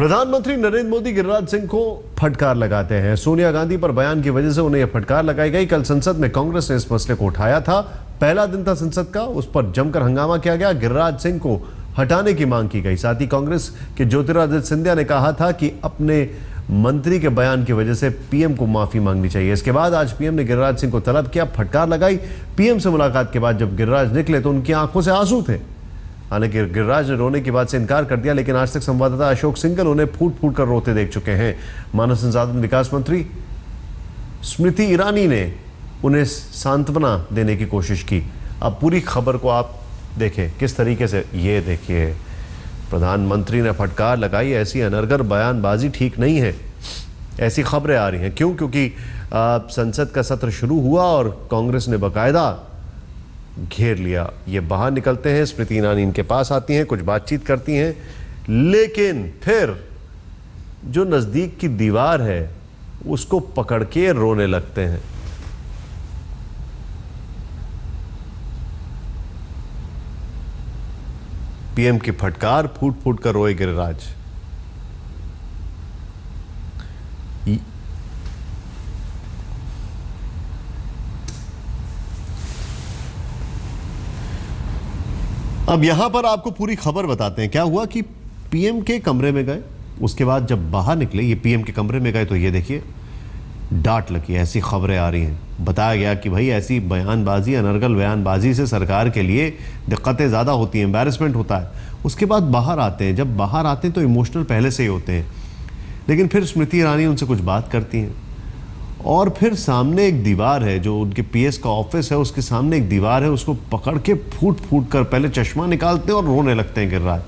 प्रधानमंत्री नरेंद्र मोदी गिरिराज सिंह को फटकार लगाते हैं। सोनिया गांधी पर बयान की वजह से उन्हें यह फटकार लगाई गई। कल संसद में कांग्रेस ने इस मसले को उठाया था। पहला दिन था संसद का, उस पर जमकर हंगामा किया गया। गिरिराज सिंह को हटाने की मांग की गई। साथ ही कांग्रेस के ज्योतिरादित्य सिंधिया ने कहा था कि अपने मंत्री के बयान की वजह से पीएम को माफी मांगनी चाहिए। इसके बाद आज पीएम ने गिरिराज सिंह को तलब किया, फटकार लगाई। पीएम से मुलाकात के बाद जब गिरिराज निकले तो उनकी आंखों से आंसू थे। हालांकि गिरिराज ने रोने की बात से इनकार कर दिया, लेकिन आज तक संवाददाता अशोक सिंघल उन्हें फूट फूट कर रोते देख चुके हैं। मानव संसाधन विकास मंत्री स्मृति ईरानी ने उन्हें सांत्वना देने की कोशिश की। अब पूरी खबर को आप देखें किस तरीके से। ये देखिए, प्रधानमंत्री ने फटकार लगाई। ऐसी अनर्गल बयानबाजी ठीक नहीं है, ऐसी खबरें आ रही हैं। क्यों? क्योंकि संसद का सत्र शुरू हुआ और कांग्रेस ने बाकायदा घेर लिया। ये बाहर निकलते हैं, स्मृति ईरानी इनके पास आती हैं, कुछ बातचीत करती हैं, लेकिन फिर जो नजदीक की दीवार है उसको पकड़ के रोने लगते हैं। पीएम की फटकार, फूट फूट कर रोए गिरिराज। अब यहां पर आपको पूरी खबर बताते हैं। क्या हुआ कि पीएम के कमरे में गए, उसके बाद जब बाहर निकले, ये पीएम के कमरे में गए तो ये देखिए डांट लगी। ऐसी खबरें आ रही हैं। बताया गया कि भाई ऐसी बयानबाजी, अनर्गल बयानबाजी से सरकार के लिए दिक्कतें ज़्यादा होती हैं, एम्बैरेसमेंट होता है। उसके बाद बाहर आते हैं, जब बाहर आते हैं तो इमोशनल पहले से ही होते हैं, लेकिन फिर स्मृति ईरानी उनसे कुछ बात करती हैं और फिर सामने एक दीवार है, जो उनके पीएस का ऑफिस है, उसके सामने एक दीवार है, उसको पकड़ के फूट फूट कर पहले चश्मा निकालते हैं और रोने लगते हैं गिरिराज।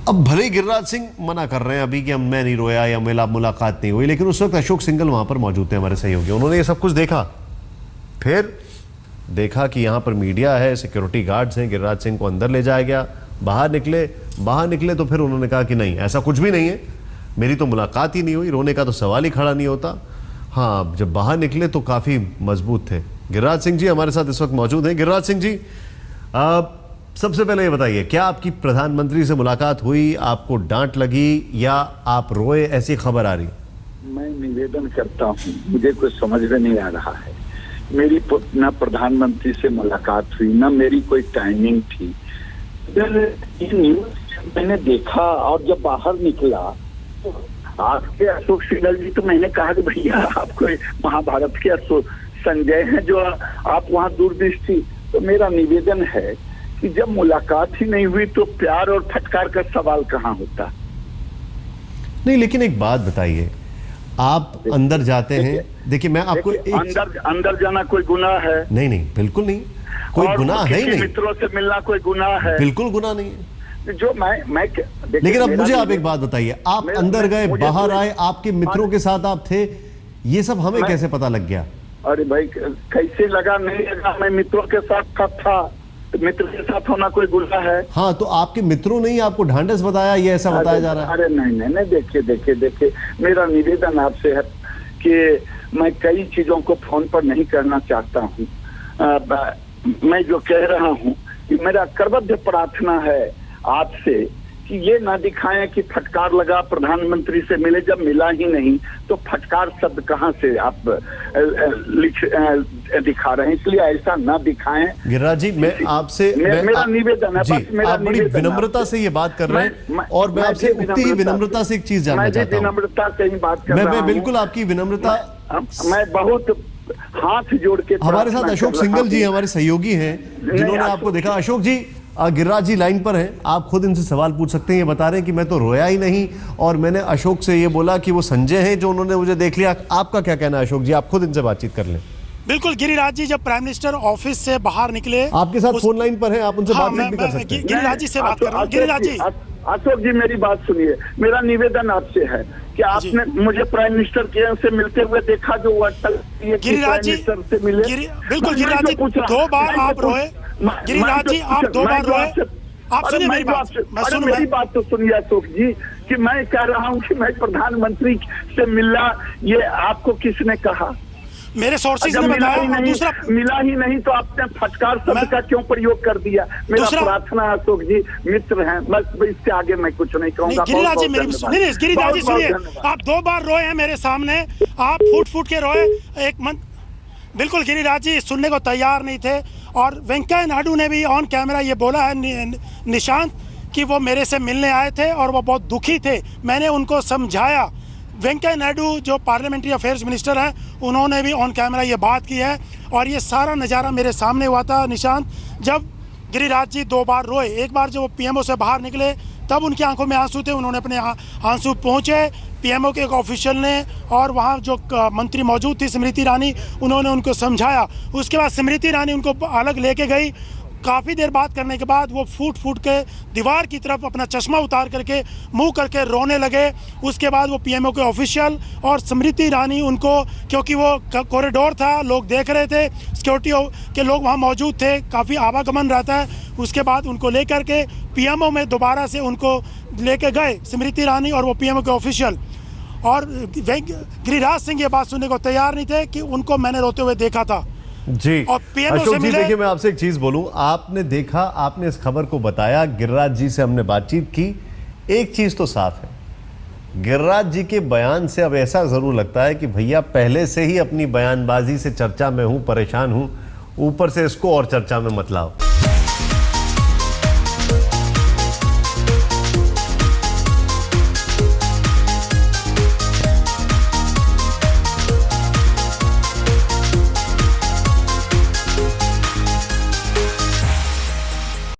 अब भले ही गिरिराज सिंह मना कर रहे हैं अभी कि मैं नहीं रोया या मेरा मुलाकात नहीं हुई, लेकिन उस वक्त अशोक सिंघल वहां पर मौजूद थे, हमारे सहयोगी। उन्होंने ये सब कुछ देखा, फिर देखा कि यहाँ पर मीडिया है, सिक्योरिटी गार्ड्स हैं, गिरिराज सिंह को अंदर ले जाया गया। बाहर निकले तो फिर उन्होंने कहा कि नहीं, ऐसा कुछ भी नहीं है, मेरी तो मुलाकात ही नहीं हुई, रोने का तो सवाल ही खड़ा नहीं होता। हाँ, जब बाहर निकले तो काफ़ी मजबूत थे। गिरिराज सिंह जी हमारे साथ इस वक्त मौजूद हैं। गिरिराज सिंह जी, सबसे पहले ये बताइए, क्या आपकी प्रधानमंत्री से मुलाकात हुई, आपको डांट लगी या आप रोए, ऐसी खबर आ रही? मैं निवेदन करता हूँ, मुझे कुछ समझ में नहीं आ रहा है। मेरी ना प्रधानमंत्री से मुलाकात हुई, ना मेरी कोई टाइमिंग थी। ये न्यूज मैंने देखा और जब बाहर निकला तो आपके अशोक सिंघल जी, तो मैंने कहा कि भैया आपको महाभारत के संजय हैं जो आप वहाँ दूरदृष्टि। तो मेरा निवेदन है कि जब मुलाकात ही नहीं हुई तो प्यार और फटकार का सवाल कहाँ होता? नहीं, लेकिन एक बात बताइए, आप अंदर जाते हैं, देखिए मैं आपको अंदर जाना कोई गुनाह है? नहीं, बिल्कुल नहीं, कोई गुनाह है ही नहीं। मित्रों से मिलना कोई गुनाह है? बिल्कुल गुनाह नहीं है। जो मैं लेकिन अब मुझे आप एक बात बताइए, आप अंदर गए, बाहर आए, आपके मित्रों के साथ आप थे, ये सब हमें कैसे पता लग गया? अरे भाई, कैसे लगा नहीं लगा, मैं मित्रों के साथ था। मित्र के साथ होना कोई गुनाह है? हाँ, तो आपके मित्रों ने ही आपको ढांढस बताया, ये ऐसा बताया जा रहा है? अरे नहीं, देखिए, मेरा निवेदन आपसे है कि मैं कई चीजों को फोन पर नहीं करना चाहता हूँ। मैं जो कह रहा हूँ कि मेरा करबद्ध प्रार्थना है आपसे कि ये ना दिखाएं कि फटकार लगा, प्रधानमंत्री से मिले, जब मिला ही नहीं तो फटकार शब्द कहाँ से आप दिखा रहे हैं। इसलिए ऐसा ना दिखाएं। गिरिराज जी, मैं आपसे मेरा निवेदन है, बस मेरा आप बड़ी विनम्रता से ये बात कर रहे हैं और मैं आपसे उतनी ही विनम्रता से एक चीज जानना चाहता हूँ। विनम्रता से ही बात कर रहा हूँ। मैं बिल्कुल आपकी विनम्रता, मैं बहुत हाथ जोड़ के। हमारे साथ अशोक सिंघल जी हमारे सहयोगी हैं जिन्होंने आपको देखा। अशोक जी, गिरिराज जी लाइन पर हैं, आप खुद इनसे सवाल पूछ सकते हैं। ये बता रहे हैं कि मैं तो रोया ही नहीं और मैंने अशोक से ये बोला कि वो संजय हैं जो उन्होंने मुझे देख लिया। आपका क्या कहना है अशोक जी? आप खुद इनसे बातचीत कर लें। बिल्कुल गिरिराज जी, जब प्राइम मिनिस्टर ऑफिस से बाहर निकले, आपके साथ फोन लाइन पर हैं, आप उनसे बातचीत भी कर सकते हैं। गिरिराज जी से बात कर रहा हूं। गिरिराज जी, अशोक जी, मेरी बात सुनिए। मेरा निवेदन आपसे है कि आपने मुझे प्राइम मिनिस्टर के से मिलते हुए देखा, जो गिरिराज जी से मिले। बिल्कुल गिरिराज जी, 2 बार आप रोए। गिरिराज जी, आप 2 बार रोए। आप सुनिए मेरी बात। मेरी बात तो सुनिए अशोक जी, कि मैं कह रहा हूँ कि मैं प्रधानमंत्री से मिलना, ये आपको किसने कहा? मेरे सोर्सेज ने बताया। और दूसरा मिला ही नहीं तो आपने फटकार शब्द का क्यों प्रयोग कर दिया? मेरा प्रार्थना अशोक जी मित्र हैं, बस इससे आगे मैं कुछ नहीं कहूंगा। गिरिराज जी मेरी गिरिराज जी सुनिए, आप 2 बार रोए हैं मेरे सामने, आप फूट फूट के रोए। बिल्कुल गिरिराज जी सुनने को तैयार नहीं थे। और वेंकैया नायडू ने भी ऑन कैमरा ये बोला है निशांत कि वो मेरे से मिलने आए थे और वो बहुत दुखी थे, मैंने उनको समझाया। वेंकैया नायडू जो पार्लियामेंट्री अफेयर्स मिनिस्टर हैं, उन्होंने भी ऑन कैमरा ये बात की है। और ये सारा नज़ारा मेरे सामने हुआ था निशांत, जब गिरिराज जी 2 बार रोए। एक बार जब वो पीएमओ से बाहर निकले तब उनकी आंखों में आंसू थे, उन्होंने अपने आंसू पहुँचे पीएमओ के एक ऑफिशियल ने, और वहाँ जो मंत्री मौजूद थी स्मृति ईरानी, उन्होंने उनको समझाया। उसके बाद स्मृति ईरानी उनको अलग लेके गई। काफ़ी देर बात करने के बाद वो फूट फूट के दीवार की तरफ अपना चश्मा उतार करके मुंह करके रोने लगे। उसके बाद वो पीएमओ के ऑफिशियल और स्मृति ईरानी उनको, क्योंकि वो कॉरिडोर था, लोग देख रहे थे, सिक्योरिटी के लोग वहाँ मौजूद थे, काफ़ी आवागमन रहता है, उसके बाद उनको लेकर के पीएमओ में दोबारा से उनको लेके गए स्मृति ईरानी और वो पीएमओ के ऑफिशियल। और गिरिराज सिंह ये बात सुनने को तैयार नहीं थे कि उनको मैंने रोते हुए देखा था जी। और पीएमओ अशोक से जी मिले। देखिए, मैं आपसे एक चीज बोलूं, आपने देखा, आपने इस खबर को बताया, गिरिराज जी से हमने बातचीत की। एक चीज तो साफ है, गिरिराज जी के बयान से अब ऐसा जरूर लगता है कि भैया पहले से ही अपनी बयानबाजी से चर्चा में हूं, परेशान हूं, ऊपर से इसको और चर्चा में मत लाओ।